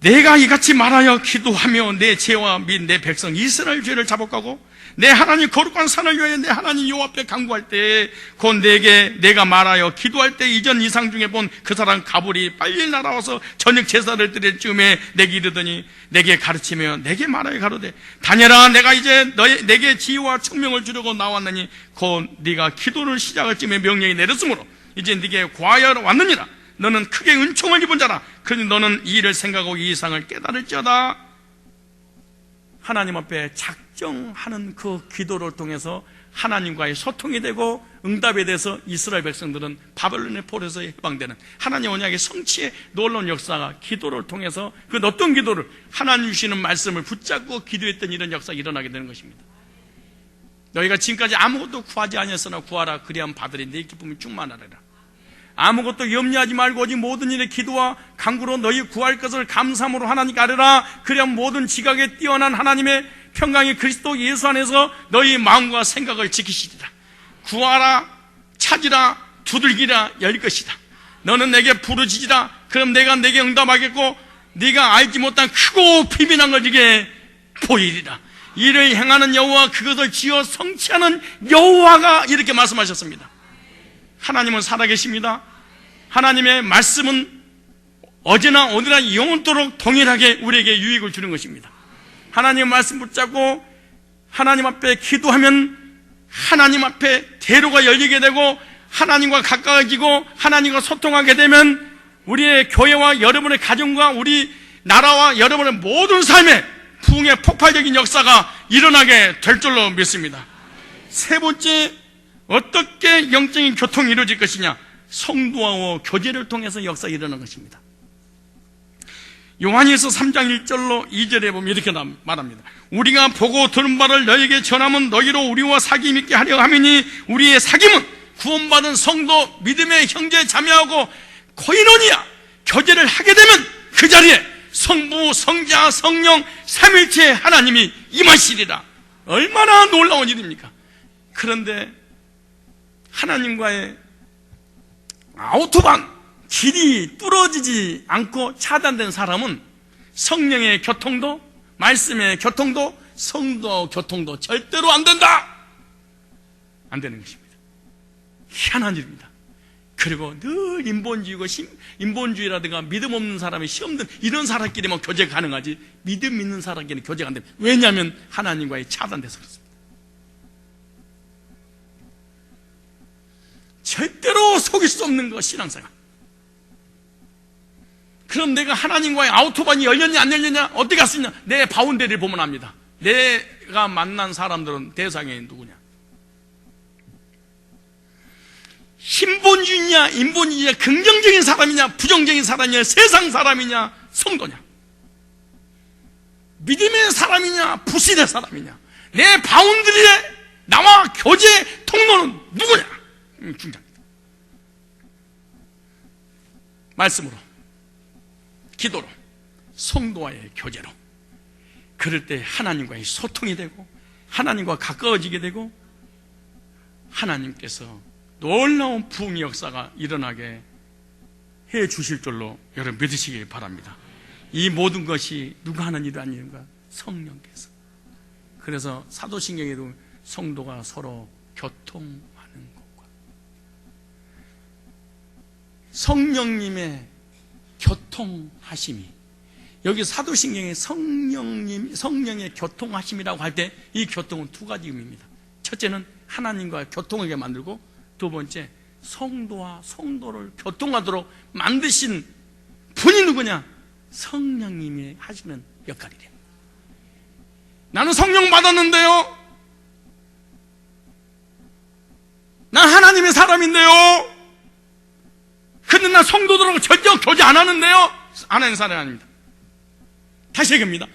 A: 내가 이같이 말하여 기도하며 내 죄와 및 내 백성 이스라엘 죄를 자복하고 내 하나님 거룩한 산을 위하여 내 하나님 여호와 앞에 간구할 때 곧 내가 말하여 기도할 때 이전 이상 중에 본 그 사람 가불이 빨리 날아와서 저녁 제사를 드릴 즈음에 내게 이르더니 내게 가르치며 내게 말하여 가로되 다니엘아 내가 이제 내게 지혜와 청명을 주려고 나왔느니 곧 네가 기도를 시작할 즈음에 명령이 내렸으므로 이제 네게 구하여 왔느니라. 너는 크게 은총을 입은 자라. 그러니 너는 이 일을 생각하고 이 이상을 깨달을지어다. 하나님 앞에 작정하는 그 기도를 통해서 하나님과의 소통이 되고 응답에 대해서 이스라엘 백성들은 바벨론의 포로에서 해방되는 하나님 언약의 성취의 놀라운 역사가 기도를 통해서 그 어떤 기도를 하나님 주시는 말씀을 붙잡고 기도했던 이런 역사가 일어나게 되는 것입니다. 너희가 지금까지 아무것도 구하지 아니했으나 구하라 그리하면 받으리 네 기쁨이 충만하리라. 아무것도 염려하지 말고 오직 모든 일에 기도와 간구로 너희 구할 것을 감사함으로 하나님께 아뢰라. 그리하면 모든 지각에 뛰어난 하나님의 평강이 그리스도 예수 안에서 너희 마음과 생각을 지키시리라. 구하라 찾으라 두들기라 열릴 것이다. 너는 내게 부르짖으라. 그럼 내가 내게 응답하겠고 네가 알지 못한 크고 비밀한 걸 네게 보이리라. 이를 행하는 여호와 그것을 지어 성취하는 여호와가 이렇게 말씀하셨습니다. 하나님은 살아계십니다. 하나님의 말씀은 어제나 오늘나 영원토록 동일하게 우리에게 유익을 주는 것입니다. 하나님의 말씀 붙잡고 하나님 앞에 기도하면 하나님 앞에 대로가 열리게 되고 하나님과 가까워지고 하나님과 소통하게 되면 우리의 교회와 여러분의 가정과 우리 나라와 여러분의 모든 삶에 부흥의 폭발적인 역사가 일어나게 될 줄로 믿습니다. 세 번째, 어떻게 영적인 교통이 이루어질 것이냐? 성도와 교제를 통해서 역사가 일어나는 것입니다. 요한일서 3장 1절로 2절에 보면 이렇게 말합니다. 우리가 보고 들은 바를 너희에게 전하면 너희로 우리와 사귐 있게 하려 함이니 우리의 사귐은 구원받은 성도 믿음의 형제 자매하고 코이노니아 교제를 하게 되면 그 자리에 성부 성자 성령 삼일체 하나님이 임하시리라. 얼마나 놀라운 일입니까? 그런데 하나님과의 아우토반, 길이 뚫어지지 않고 차단된 사람은 성령의 교통도, 말씀의 교통도, 성도 교통도 절대로 안 된다! 안 되는 것입니다. 희한한 일입니다. 그리고 늘 인본주의라든가 믿음 없는 사람이 시험 든 이런 사람끼리만 교제가 가능하지 믿음 있는 사람끼리는 교제가 안 됩니다. 왜냐하면 하나님과의 차단돼서 그렇습니다. 절대로 속일 수 없는 거 신앙생활. 그럼 내가 하나님과의 아우토반이 열렸냐 안 열렸냐 어떻게 할 수 있냐? 내 바운더리를 보면 압니다. 내가 만난 사람들은 대상이 누구냐? 신본주의냐 인본주의냐, 긍정적인 사람이냐 부정적인 사람이냐, 세상 사람이냐 성도냐, 믿음의 사람이냐 불신의 사람이냐, 내 바운더리에 나와 교제 통로는 누구냐? 중요합니다. 말씀으로, 기도로, 성도와의 교제로, 그럴 때 하나님과의 소통이 되고 하나님과 가까워지게 되고 하나님께서 놀라운 부흥의 역사가 일어나게 해 주실 줄로 여러분 믿으시기 바랍니다. 이 모든 것이 누가 하는 일이 아닌가? 성령께서. 그래서 사도신경에도 성도가 서로 교통하는 것과 성령님의 교통하심이, 여기 사도신경에 성령의 교통하심이라고 할 때 이 교통은 두 가지 의미입니다. 첫째는 하나님과 교통하게 만들고, 두 번째 성도와 성도를 교통하도록 만드신 분이 누구냐? 성령님이 하시는 역할이래요. 나는 성령 받았는데요, 난 하나님의 사람인데요, 근데 난 성도들하고 절대 교제 안 하는데요, 안 하는 사람이 아닙니다. 다시 얘기합니다.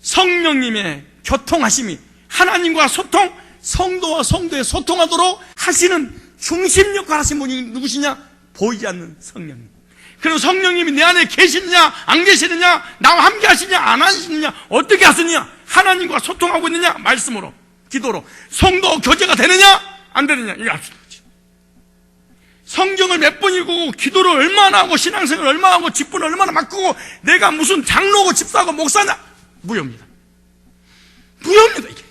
A: 성령님의 교통하심이 하나님과 소통, 성도와 성도의 소통하도록 하시는 중심 역할 하신 분이 누구시냐? 보이지 않는 성령님. 그럼 성령님이 내 안에 계시느냐 안 계시느냐, 나와 함께 하시냐 안 하시느냐, 어떻게 하시느냐, 하나님과 소통하고 있느냐, 말씀으로, 기도로, 성도 교제가 되느냐 안 되느냐, 이거 알수 있는 거지. 성경을 몇 번 읽고 기도를 얼마나 하고 신앙생활을 얼마나 하고 직분을 얼마나 바꾸고 내가 무슨 장로고 집사고 목사냐, 무효입니다. 무효입니다. 이게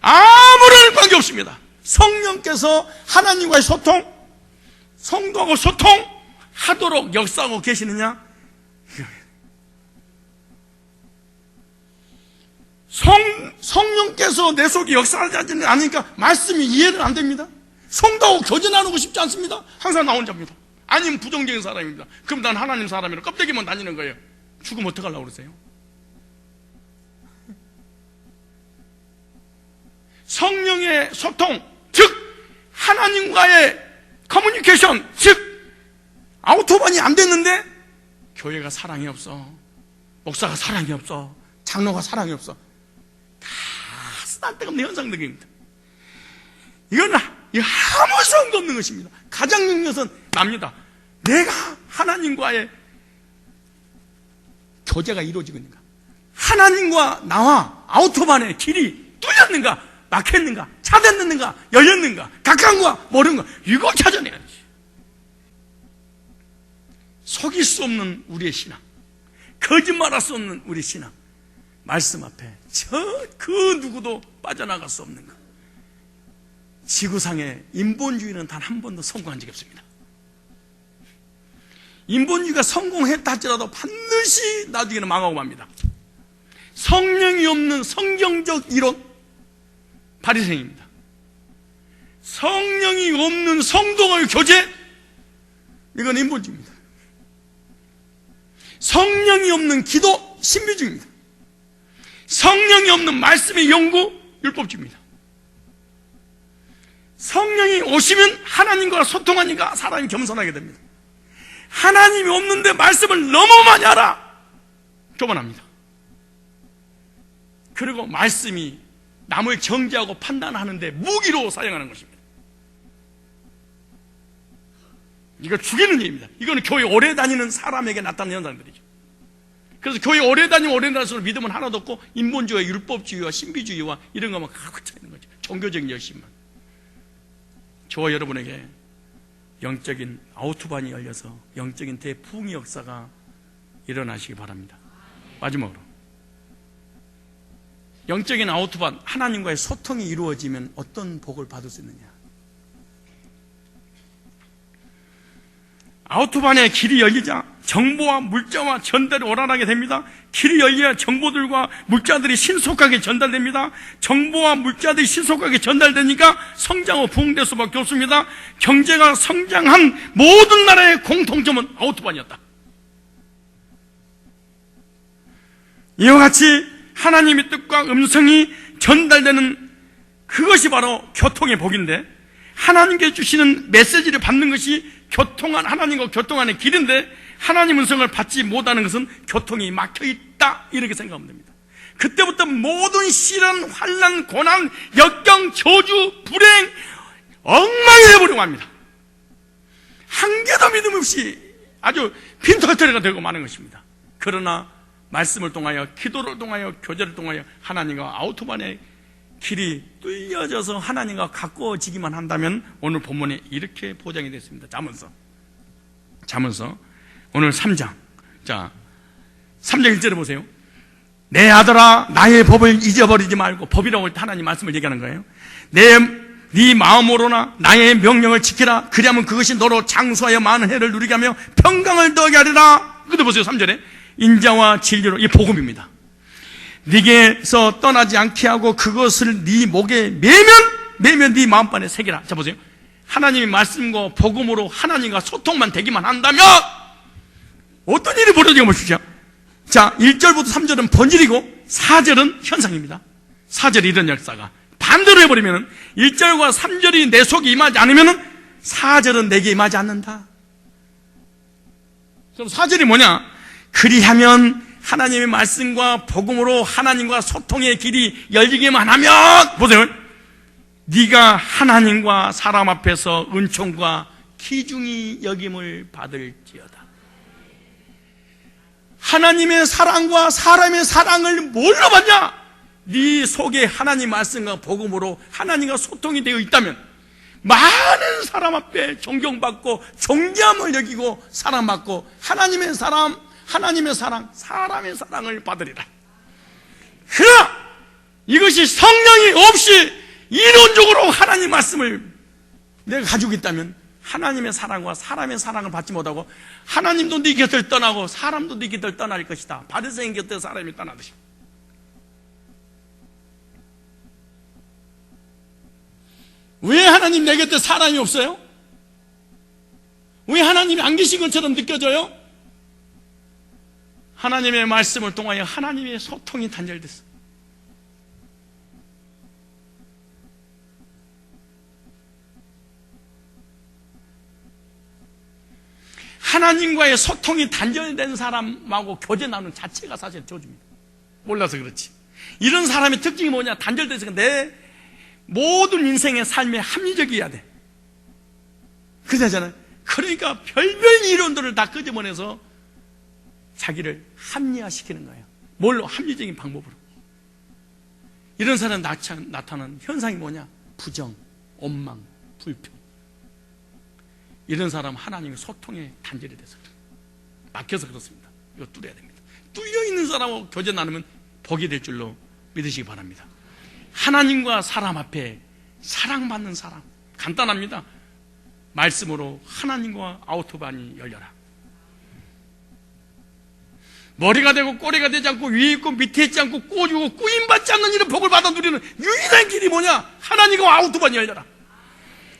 A: 아무런 관계없습니다. 성령께서 하나님과의 소통, 성도하고 소통하도록 역사하고 계시느냐? 성령께서 내 속에 역사하지 않으니까 말씀이 이해는 안 됩니다. 성도하고 교제 나누고 싶지 않습니다. 항상 나 혼자입니다. 아니면 부정적인 사람입니다. 그럼 난 하나님 사람이라 껍데기만 다니는 거예요. 죽으면 어떡하려고 그러세요? 성령의 소통, 즉 하나님과의 커뮤니케이션, 즉 아우토반이 안 됐는데 교회가 사랑이 없어, 목사가 사랑이 없어, 장로가 사랑이 없어, 다 쓸데없는 현상들입니다. 이건 아무 소용도 없는 것입니다. 가장 중요한 것은 납니다. 내가 하나님과의 교제가 이루어지고 있는가, 하나님과 나와 아우토반의 길이 뚫렸는가, 막혔는가, 차단됐는가, 열렸는가, 가까운가, 멀은가, 이걸 찾아내야지. 속일 수 없는 우리의 신앙, 거짓말할 수 없는 우리의 신앙, 말씀 앞에 그 누구도 빠져나갈 수 없는 것. 지구상의 인본주의는 단 한 번도 성공한 적이 없습니다. 인본주의가 성공했다 할지라도 반드시 나중에는 망하고 맙니다. 성령이 없는 성경적 이론, 바리새인입니다. 성령이 없는 성도와의 교제, 이건 인본주의입니다. 성령이 없는 기도, 신비주의입니다. 성령이 없는 말씀의 연구, 율법주의입니다. 성령이 오시면 하나님과 소통하니까 사람이 겸손하게 됩니다. 하나님이 없는데 말씀을 너무 많이 알아, 교만합니다. 그리고 말씀이 남을 정죄하고 판단하는데 무기로 사용하는 것입니다. 이거 죽이는 일입니다. 이거는 교회 오래 다니는 사람에게 나타나는 현상들이죠. 그래서 교회 오래 다니면 오래 다닐수록 믿음은 하나도 없고 인본주의와 율법주의와 신비주의와 이런 것만 가득 차 있는 거죠. 종교적인 열심만. 저와 여러분에게 영적인 아우토반이 열려서 영적인 대부흥의 역사가 일어나시기 바랍니다. 마지막으로 영적인 아우토반, 하나님과의 소통이 이루어지면 어떤 복을 받을 수 있느냐. 아우토반의 길이 열리자 정보와 물자와 전달이 원활하게 됩니다. 길이 열려야 정보들과 물자들이 신속하게 전달됩니다. 정보와 물자들이 신속하게 전달되니까 성장과 부흥될 수밖에 없습니다. 경제가 성장한 모든 나라의 공통점은 아우토반이었다. 이와 같이 하나님의 뜻과 음성이 전달되는 그것이 바로 교통의 복인데, 하나님께 주시는 메시지를 받는 것이 교통한, 하나님과 교통하는 길인데, 하나님 음성을 받지 못하는 것은 교통이 막혀있다, 이렇게 생각하면 됩니다. 그때부터 모든 시련, 환난, 고난, 역경, 저주, 불행, 엉망이 되어버리고 합니다. 한 개도 믿음 없이 아주 빈털터리가 되고 마는 것입니다. 그러나 말씀을 통하여, 기도를 통하여, 교제를 통하여 하나님과 아우토반의 길이 뚫려져서 하나님과 가까워지기만 한다면 오늘 본문에 이렇게 보장이 됐습니다. 잠언서 오늘 3장. 자, 3장 1절에 보세요. 내 아들아, 나의 법을 잊어버리지 말고, 법이라고 할 때 하나님 말씀을 얘기하는 거예요. 네 마음으로나 나의 명령을 지키라. 그리하면 그것이 너로 장수하여 많은 해를 누리게 하며 평강을 더하게 하리라. 근데 보세요, 3절에 인자와 진리로, 이 복음입니다. 네게서 떠나지 않게 하고 그것을 네 목에 매면 네 마음판에 새기라. 자, 보세요. 하나님의 말씀과 복음으로 하나님과 소통만 되기만 한다면 어떤 일이 벌어지게 보십시오. 자, 1절부터 3절은 본질이고 4절은 현상입니다. 4절에 이런 역사가 반대로 해버리면 1절과 3절이 내 속에 임하지 않으면 4절은 내게 임하지 않는다. 그럼 4절이 뭐냐? 그리하면 하나님의 말씀과 복음으로 하나님과 소통의 길이 열리기만 하면, 보세요, 네가 하나님과 사람 앞에서 은총과 기중이 여김을 받을지어다. 하나님의 사랑과 사람의 사랑을 뭘로 받냐? 네 속에 하나님 말씀과 복음으로 하나님과 소통이 되어 있다면 많은 사람 앞에 존경받고 존귀함을 여기고 사랑받고 하나님의 사랑, 사람의 사랑을 받으리라. 그러나 이것이 성령이 없이 이론적으로 하나님 말씀을 내가 가지고 있다면 하나님의 사랑과 사람의 사랑을 받지 못하고 하나님도 네 곁을 떠나고 사람도 네 곁을 떠날 것이다. 바리새인 곁에 사람이 떠나듯이. 왜 하나님 내 곁에 사람이 없어요? 왜 하나님이 안 계신 것처럼 느껴져요? 하나님의 말씀을 통하여 하나님의 소통이 단절됐어. 하나님과의 소통이 단절된 사람하고 교제 나누는 자체가 사실 저주입니다. 몰라서 그렇지. 이런 사람의 특징이 뭐냐? 단절돼서 내 모든 인생의 삶에 합리적이어야 돼. 그러잖아요. 그러니까 별별 이론들을 다 끄집어내서 자기를 합리화시키는 거예요. 뭘로? 합리적인 방법으로. 이런 사람 나타나는 현상이 뭐냐? 부정, 원망, 불평. 이런 사람 하나님의 소통에 단절이 돼서 그래요. 막혀서 그렇습니다. 이거 뚫어야 됩니다. 뚫려있는 사람하고 교제 나누면 복이 될 줄로 믿으시기 바랍니다. 하나님과 사람 앞에 사랑받는 사람, 간단합니다. 말씀으로 하나님과 아우토반이 열려라. 머리가 되고 꼬리가 되지 않고 위에 있고 밑에 있지 않고 꼬주고 꾸임받지 않는 이런 복을 받아 누리는 유일한 길이 뭐냐? 하나님과 아우토반이 열려라.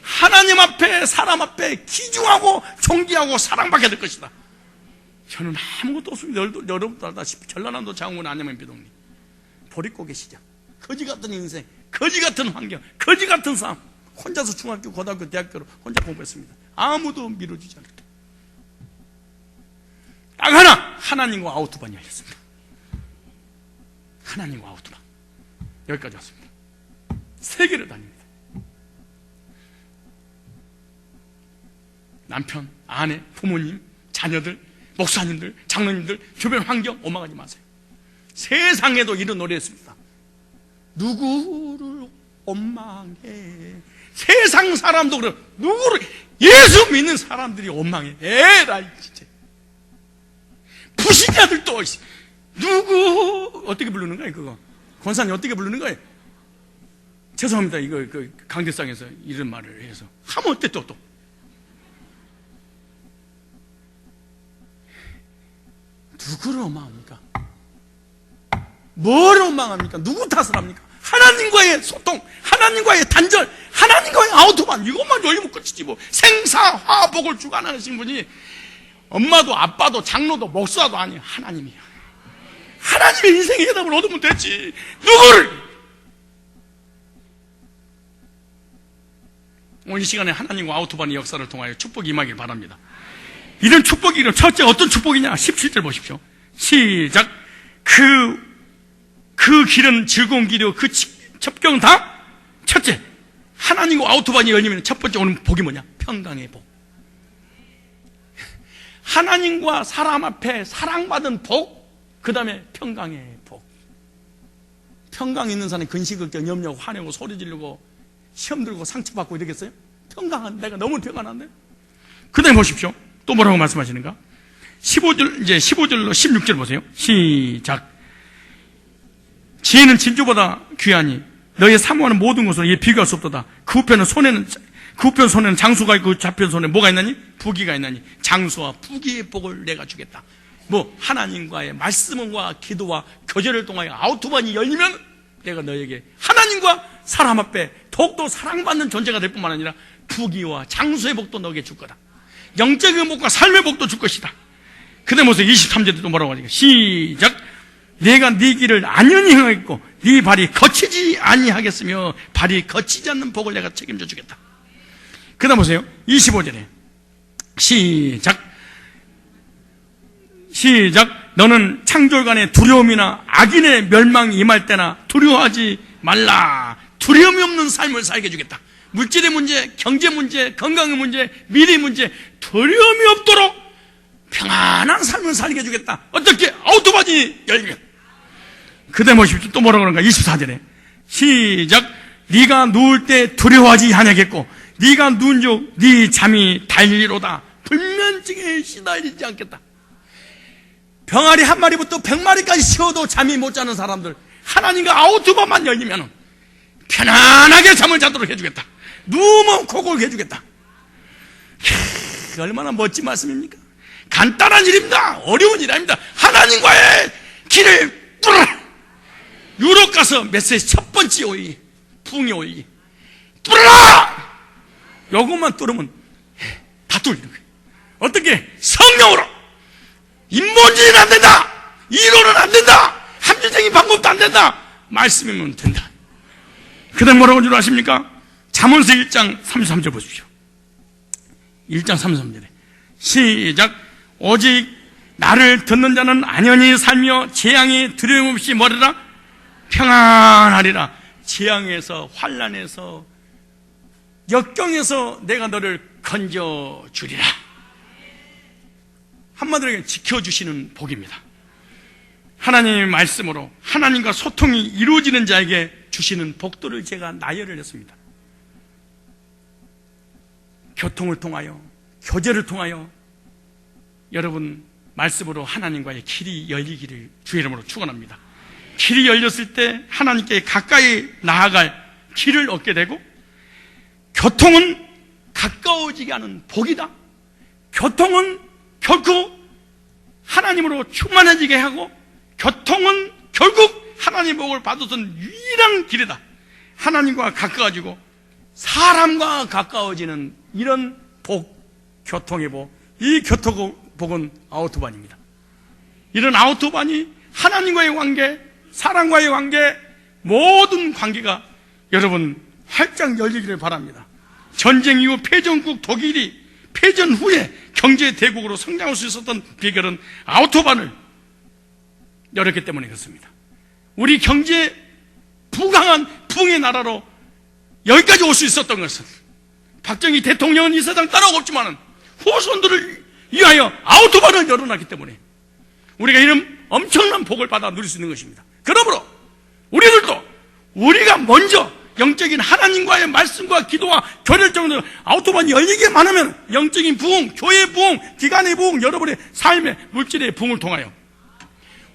A: 하나님 앞에 사람 앞에 기중하고 존귀하고 사랑받게 될 것이다. 저는 아무것도 없습니다. 여러분도 알다시피 전라남도 장군 안양면 비동리 버리고 계시죠. 거지 같은 인생, 거지 같은 환경, 거지 같은 삶, 혼자서 중학교, 고등학교, 대학교로 혼자 공부했습니다. 아무도 밀어주지 않을 때 딱 하나, 하나님과 아우토반이 열렸습니다. 하나님과 아우토반. 여기까지 왔습니다. 세계를 다닙니다. 남편, 아내, 부모님, 자녀들 목사님들, 장로님들, 주변 환경 원망하지 마세요. 세상에도 이런 노래였습니다. 누구를 원망해? 세상 사람도 그래. 누구를? 예수 믿는 사람들이 원망해. 에라이 진짜. 부신자들도 누구 어떻게 부르는 거예요? 그거 권사님 어떻게 부르는 거예요? 죄송합니다. 이거 강대상에서 이런 말을 해서 하면 어때 또 누구를 원망합니까? 뭘 원망합니까? 누구 탓을 합니까? 하나님과의 소통, 하나님과의 단절, 하나님과의 아우토반, 이것만 열리면 끝이지 뭐. 생사화복을 주관하신 분이 엄마도 아빠도 장로도 목사도 아니에요. 하나님이에요. 하나님의 인생의 해답을 얻으면 됐지. 누구를? 오늘 이 시간에 하나님과 아우토반의 역사를 통하여 축복이 임하길 바랍니다. 이런 축복이, 첫째 어떤 축복이냐? 17절 보십시오. 시작. 그 길은 즐거운 길이요. 그 첩경 다 첫째. 하나님과 아우토반이 열리면 첫 번째 오는 복이 뭐냐? 평강의 복. 하나님과 사람 앞에 사랑받은 복, 그 다음에 평강의 복. 평강 있는 사람이 근심, 걱정, 염려하고 화내고 소리 지르고 시험 들고 상처받고 이러겠어요? 평강한, 내가 너무 평안한데? 그 다음에 보십시오. 또 뭐라고 말씀하시는가? 15절, 이제 15절로 16절 보세요. 시작. 지혜는 진주보다 귀하니 너의 사모하는 모든 것으로 이에 비교할 수 없도다. 그 우편 손에는 장수가 있고 그 좌편 손에 뭐가 있나니? 부귀가 있나니 장수와 부귀의 복을 내가 주겠다. 뭐 하나님과의 말씀과 기도와 교제를 통하여 아우토반이 열리면 내가 너에게 하나님과 사람 앞에 더욱더 사랑받는 존재가 될 뿐만 아니라 부귀와 장수의 복도 너에게 줄 거다. 영적인 복과 삶의 복도 줄 것이다. 그 다음에 보세요. 23절에도 뭐라고 하니까 시작. 내가 네 길을 안연히 행하겠고 네 발이 거치지 아니하겠으며 발이 거치지 않는 복을 내가 책임져 주겠다. 그 다음 보세요. 25절에 시작. 너는 창졸간의 두려움이나 악인의 멸망이 임할 때나 두려워하지 말라. 두려움이 없는 삶을 살게 해주겠다. 물질의 문제, 경제 문제, 건강의 문제, 미래 문제, 두려움이 없도록 평안한 삶을 살게 해주겠다. 어떻게? 아우토반이 열리면. 그 다음에 보십시오. 또 뭐라고 그런가? 24절에 시작. 네가 누울 때 두려워하지 아니하겠고 네가 누운 즉 네 잠이 달리로다. 불면증에 시달리지 않겠다. 병아리 한 마리부터 100마리까지 씌워도 잠이 못 자는 사람들, 하나님과 아우토반만 열리면 편안하게 잠을 자도록 해주겠다. 누우면 코골게 해주겠다. 얼마나 멋진 말씀입니까? 간단한 일입니다. 어려운 일 아닙니다. 하나님과의 길을 뚫어라. 유럽 가서 메시지 첫 번째 오이, 부흥의 오이, 뚫어라. 요것만 뚫으면 다 뚫리는 거예요. 어떻게? 성령으로. 인본주의는 안 된다. 이론은 안 된다. 합리적인 방법도 안 된다. 말씀이면 된다. 그 다음 뭐라고 줄 아십니까? 잠언서 1장 33절 보십시오. 1장 33절에 시작. 오직 나를 듣는 자는 안연히 살며 재앙이 두려움 없이 뭐래라? 평안하리라. 재앙에서, 환난에서, 역경에서 내가 너를 건져주리라. 한마디로 지켜주시는 복입니다. 하나님의 말씀으로 하나님과 소통이 이루어지는 자에게 주시는 복들을 제가 나열을 했습니다. 교통을 통하여, 교제를 통하여 여러분 말씀으로 하나님과의 길이 열리기를 주의 이름으로 축원합니다. 길이 열렸을 때 하나님께 가까이 나아갈 길을 얻게 되고, 교통은 가까워지게 하는 복이다. 교통은 결코 하나님으로 충만해지게 하고, 교통은 결국 하나님의 복을 받아선 유일한 길이다. 하나님과 가까워지고 사람과 가까워지는 이런 복, 교통의 복, 이 교통복은 아우토반입니다. 이런 아우토반이 하나님과의 관계, 사람과의 관계, 모든 관계가 여러분 활짝 열리기를 바랍니다. 전쟁 이후 패전국 독일이 패전 후에 경제 대국으로 성장할 수 있었던 비결은 아우토반을 열었기 때문에 그렇습니다. 우리 경제 부강한 부흥의 나라로 여기까지 올 수 있었던 것은 박정희 대통령은 이 세상 따라오고 없지만 후손들을 위하여 아우토반을 열어놨기 때문에 우리가 이런 엄청난 복을 받아 누릴 수 있는 것입니다. 그러므로 우리들도 우리가 먼저 영적인 하나님과의 말씀과 기도와 교회를 통해서 아우토반이 열리기만 하면 영적인 부흥, 교회의 부흥, 기간의 부흥, 여러분의 삶의 물질의 부흥을 통하여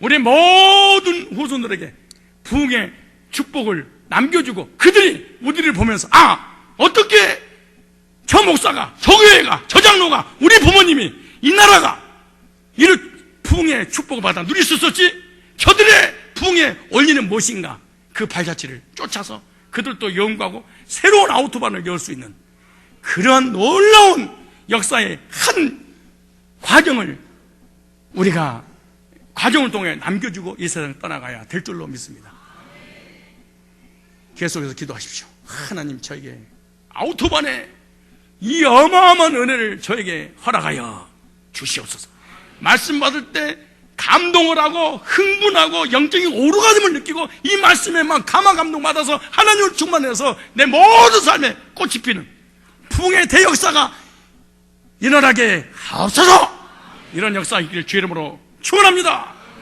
A: 우리 모든 후손들에게 부흥의 축복을 남겨주고 그들이 우리를 보면서 어떻게 저 목사가, 저 교회가, 저 장로가, 우리 부모님이, 이 나라가 이런 부흥의 축복을 받아 누릴 수 있었지? 저들의 부흥의 원리는 무엇인가? 그 발자취를 쫓아서 그들도 연구하고 새로운 아우토반을 열 수 있는 그런 놀라운 역사의 한 과정을 우리가 과정을 통해 남겨주고 이 세상을 떠나가야 될 줄로 믿습니다. 계속해서 기도하십시오. 하나님 저에게 아우토반의 이 어마어마한 은혜를 저에게 허락하여 주시옵소서. 말씀 받을 때 감동을 하고 흥분하고 영적인 오르가즘을 느끼고 이 말씀에 막 감화 감동받아서 하나님을 충만해서 내 모든 삶에 꽃이 피는 부흥의 대역사가 일어나게 하옵소서. 이런 역사 있기를 주의 이름으로 축원합니다.